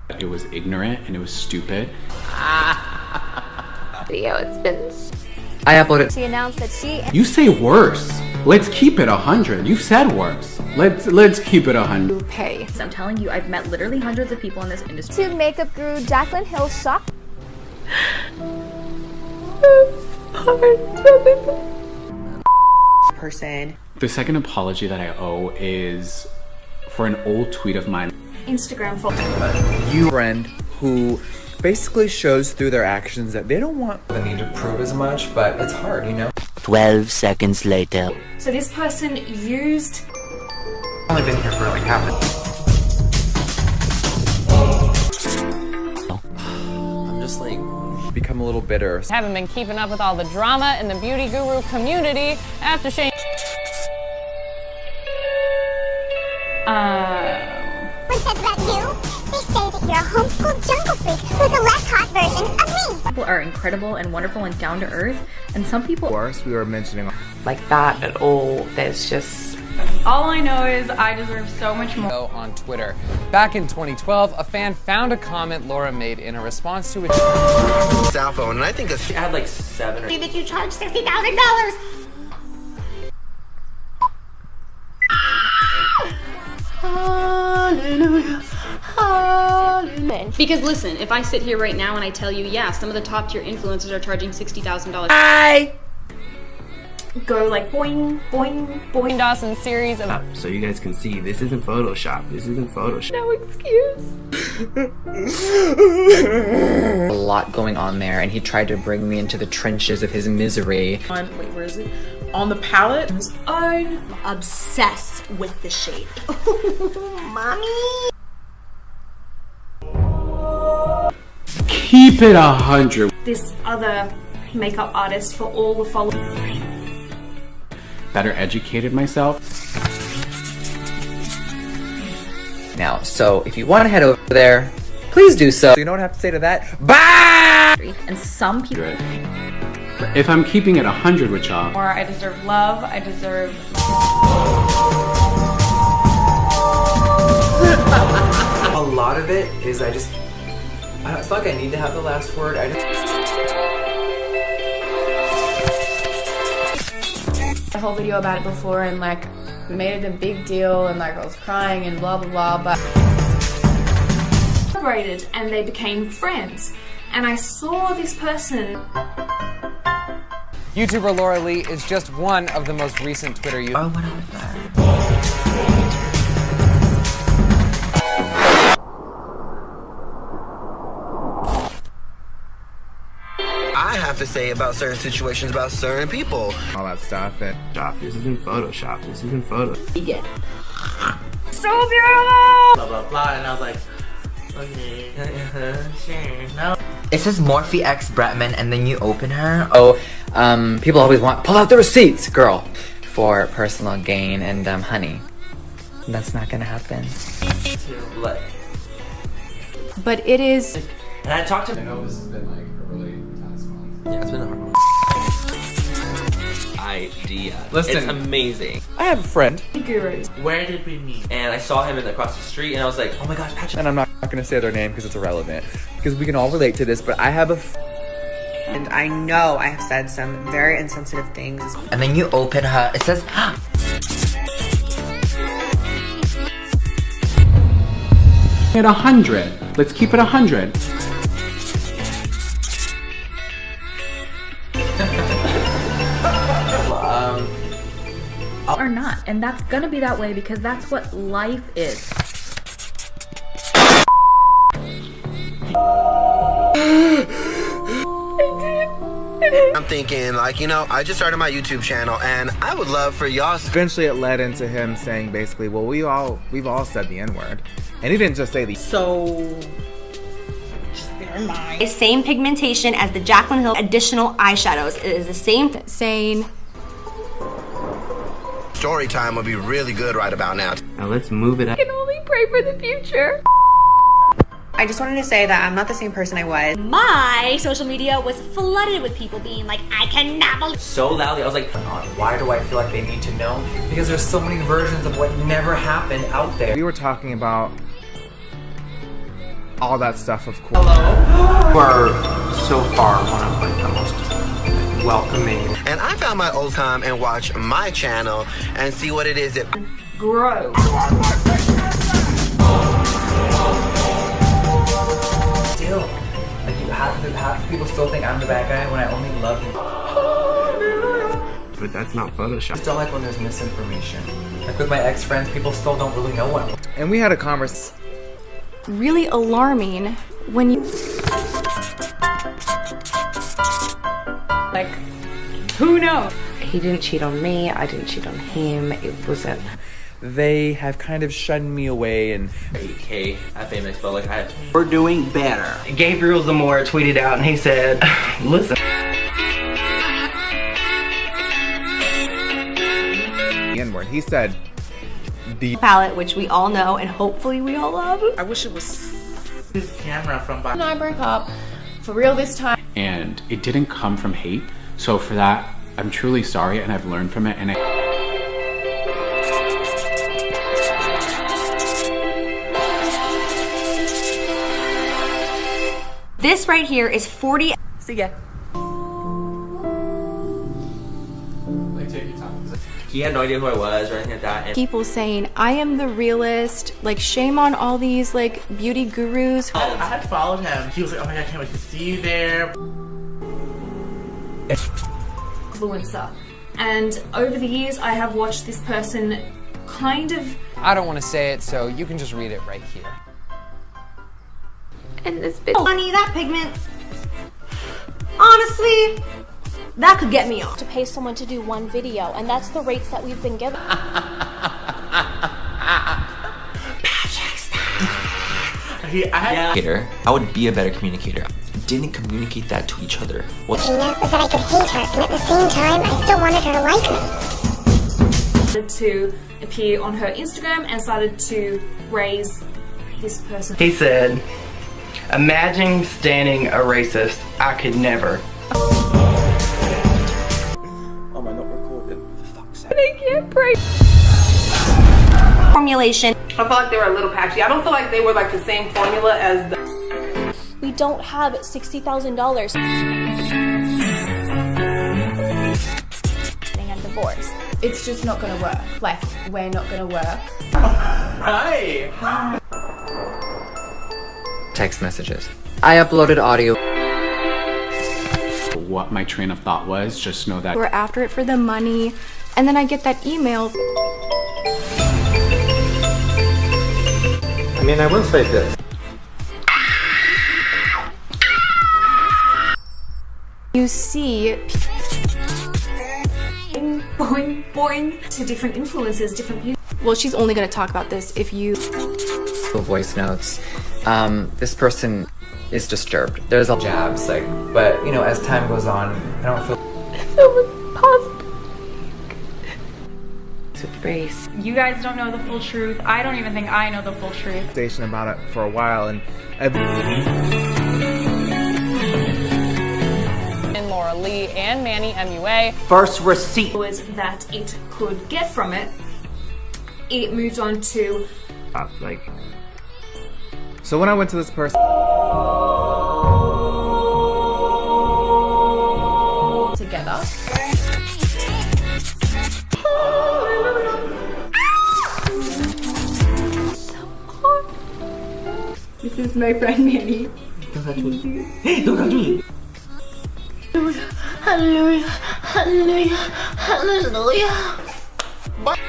It was ignorant and it was stupid. Video, it's been... I uploaded. She announced that she... You say worse. Let's keep it 100. You said worse. Let's keep it 100. Pay. So I'm telling you, I've met literally hundreds of people in this industry. To makeup guru Jaclyn Hill shocked... person. The second apology that I owe is for an old tweet of mine. Instagram photo. You friend who basically shows through their actions that they don't want the need to prove as much, but it's hard, you know? 12 seconds later. So this person used... I've only been here for like half I'm just like, become a little bitter. Haven't been keeping up with all the drama in the beauty guru community after Shane. What says about you? They say that you're a homeschooled jungle freak who's a less hot version of me. People are incredible and wonderful and down to earth, and some people... Of course, we were mentioning Like that at all. There's just... All I know is I deserve so much more. On Twitter. Back in 2012, a fan found a comment Laura made in a response to a cell phone, and I think she had like 7 or... That you charge $60,000. Hallelujah. Hallelujah. Because listen, if I sit here right now and I tell you, yeah, some of the top tier influencers are charging $60,000. Go like boing, boing, boing. Dawson's series of... So you guys can see, this isn't Photoshop. This isn't Photoshop. No excuse. a lot going on there, and he tried to bring me into the trenches of his misery. Wait, where is it? On the palette? I'm obsessed with the shade. Mommy. Keep it 100. This other makeup artist for all the followers. Better educated myself. Now, so if you want to head over there, please do so. You know what I have to say to that? Bye! And some people... Good. If I'm keeping it 100 with y'all. Or I deserve love, I deserve... A lot of it is it's not like I need to have the last word. The whole video about it before, and like we made it a big deal, and like I was crying and blah blah blah, but Separated and they became friends. And I saw this person. YouTuber Laura Lee is just one of the most recent Twitter users. Oh, what was that? I have to say about certain situations, about certain people. All that stuff. And This isn't Photoshop. This isn't Photoshop. Yeah. so beautiful! Blah, blah, blah. And I was like, okay, sure, no. It says Morphe X Bretman, and then you open her. Oh, people always want, pull out the receipts, girl, for personal gain, and honey, that's not gonna happen. But it is... And I talked to... I know this has been like a really tough month. Yeah, it's been a hard one. Idea. Listen. It's amazing. I have a friend, Gurus. Where did we meet? And I saw him across the street, and I was like, oh my gosh, Patrick. and I'm not gonna say their name because it's irrelevant, because we can all relate to this, but I have a And I know I have said some very insensitive things. And then you open her, it says, At 100. Let's keep it 100. Or not. And that's gonna be that way because that's what life is. I'm thinking, like, you know, I just started my YouTube channel, and I would love for y'all. Eventually, it led into him saying basically, well, we've all said the N-word, and he didn't just say the. So... just bear in mind. The same pigmentation as the Jaclyn Hill additional eyeshadows. It is the same saying. Story time would be really good right about now. Now let's move it up. I can only pray for the future. I just wanted to say that I'm not the same person I was. My social media was flooded with people being like, I cannot believe. So loudly, I was like, Why do I feel like they need to know? Because there's so many versions of what never happened out there. We were talking about all that stuff, of course. You are so far one of like the most welcoming. And I found my old time and watch my channel and see what it is that Grow. Still, like half people still think I'm the bad guy when I only love him. But that's not Photoshop. I just don't like when there's misinformation. Like with my ex-friends, people still don't really know what. And we had a conversation. Really alarming when you. Like, who knows? He didn't cheat on me, I didn't cheat on him. It wasn't. They have kind of shunned me away and 8K at Famous, but like we're doing better. Gabriel Zamora tweeted out and he said, listen. the N-word. He said the palette, which we all know and hopefully we all love. I wish it was his camera from back. And I broke up for real this time. And it didn't come from hate. So for that, I'm truly sorry and I've learned from it. And This right here is 40. See ya. He had no idea who I was or anything like that. And People saying I am the realist, like shame on all these like beauty gurus. I had followed him. He was like, oh my god, I can't wait to see you there. Influencer. And over the years, I have watched this person kind of. I don't want to say it, so you can just read it right here. And this bitch. Honey, that pigment. Honestly, that could get me off. To pay someone to do one video, and that's the rates that we've been given. I would be a better communicator. Didn't communicate that to each other. What's was that I could hate her, and at the same time, I still wanted her to like me. To appear on her Instagram and started to raise this person. He said, imagine standing a racist. I could never. Oh my, not recorded. For fuck's sake. I can't break. Formulation. I feel like they were a little patchy. I don't feel like they were like the same formula as the. We don't have $60,000. And divorce. It's just not gonna work. Like, we're not gonna work. Hi. Text messages. I uploaded audio. what my train of thought was, just know that We're after it for the money, and then I get that email. I mean, I will say this. You see boing boing to different influencers, different people. Well, she's only going to talk about this if you voice notes. This person is disturbed. There's a jabs, like, but you know, as time goes on, I don't feel so much positive. to brace. You guys don't know the full truth. I don't even think I know the full truth. Station about it for a while, and Laura Lee and Manny MUA. First receipt was that it could get from it. It moved on to like. So when I went to this person together. This is my friend Manny. Don't touch me. Hey, don't touch me. Hallelujah, hallelujah, hallelujah. but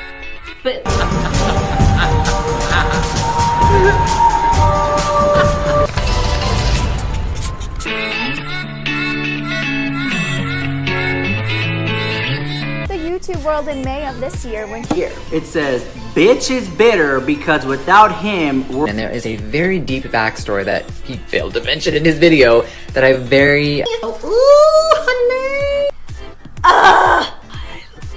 The YouTube world in May of this year when Here, it says, bitch is bitter because without him, we're... And there is a very deep backstory that he failed to mention in his video that I very... Ooh, honey. I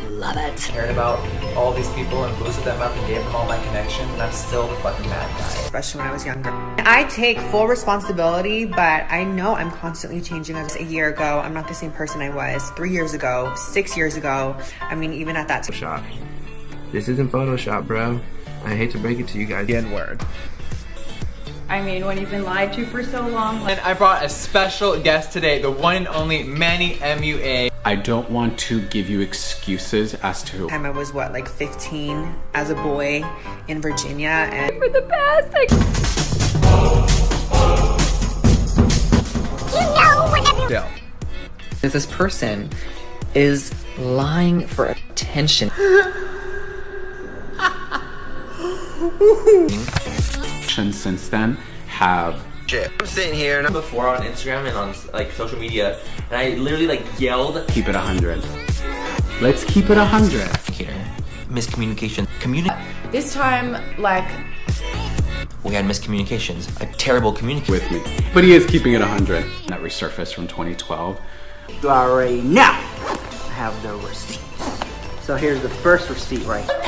love it. Cared about all these people and boosted them up and gave them all my connection, and I'm still the fucking bad guy. Especially when I was younger. I take full responsibility, but I know I'm constantly changing. As a year ago, I'm not the same person I was 3 years ago, 6 years ago. I mean, even at that Photoshop. This isn't Photoshop, bro. I hate to break it to you guys. the N-word. I mean, when you've been lied to for so long. And I brought a special guest today, the one and only Manny MUA. I don't want to give you excuses as to I was what, like 15 as a boy in Virginia, and For the best. You know whenever Still. This person is lying for attention. since then have I'm sitting here and before on Instagram and on like social media, and I literally like yelled, keep it 100. Let's keep it 100. Miscommunication. This time, like, We had miscommunications. A terrible communication with me. But he is keeping it 100. That resurfaced from 2012. You already know I have no receipts. So here's the first receipt right here.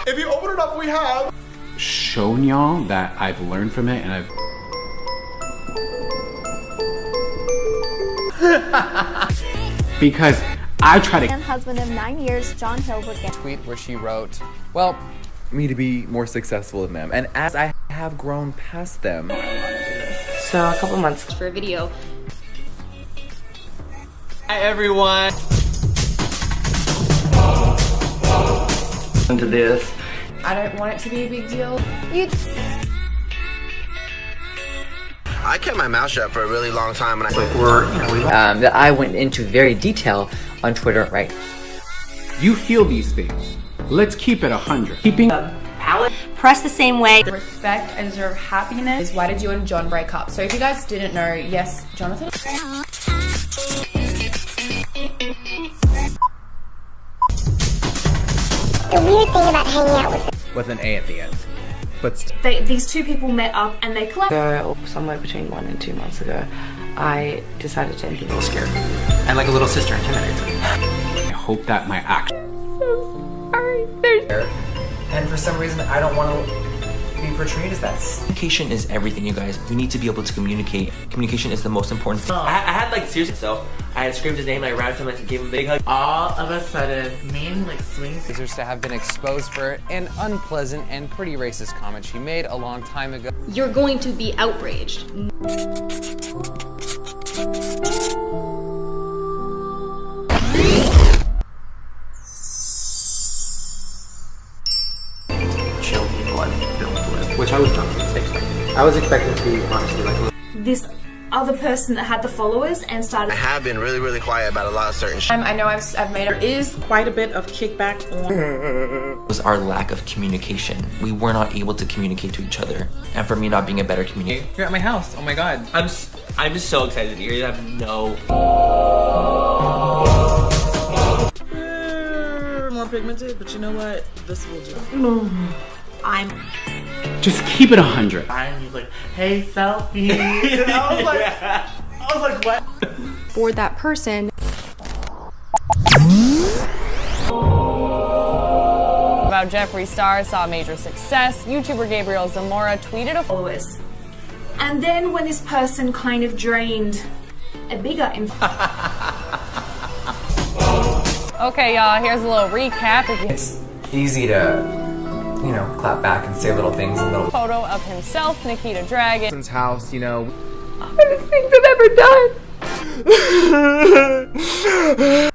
If you open it up, we have Shown y'all that I've learned from it and I've because I try to husband of 9 years, John Hill, would get tweet where she wrote, well, me to be more successful than them. And as I have grown past them. so a couple months For a video. Hi everyone. Into this. I don't want it to be a big deal. I kept my mouth shut for a really long time, and That I went into very detail on Twitter, right? You feel these things. Let's keep it 100. Keeping press the same way. Respect, I deserve happiness. Why did you and John break up? So if you guys didn't know, yes, Jonathan. The weird thing about hanging out With an A at the end. But These two people met up and they collabed. somewhere between 1 and 2 months ago, I decided to end people scared. And like a little sister intimidates me. I hope that my action And for some reason, I don't want to be portrayed as that. Communication is everything, you guys. You need to be able to communicate. Communication is the most important thing. I had like seriously, so I had screamed his name, I ran to him, I gave him a big hug. All of a sudden, me and like swings. Deserves to have been exposed for an unpleasant and pretty racist comment she made a long time ago. You're going to be outraged. Chill people I've filmed with, which I was not expecting. I was expecting to be honestly like This other person that had the followers and started. I have been really, really quiet about a lot of certain shit. I know I've made it. Is quite a bit of kickback on. It was our lack of communication. We were not able to communicate to each other. And for me not being a better communicator. you're at my house. Oh my god. I'm just so excited to hear you. Have no More pigmented, but you know what? This will do. just keep it 100. and he's like, hey selfie. And I was like, what? For that person, About Jeffree Star saw major success, YouTuber Gabriel Zamora tweeted a Followers. And then when this person kind of drained a bigger Okay, y'all, here's a little recap. It's easy to, you know, clap back and say little things and little Photo of himself, Nikita Dragon. House, you know. hardest things I've ever done.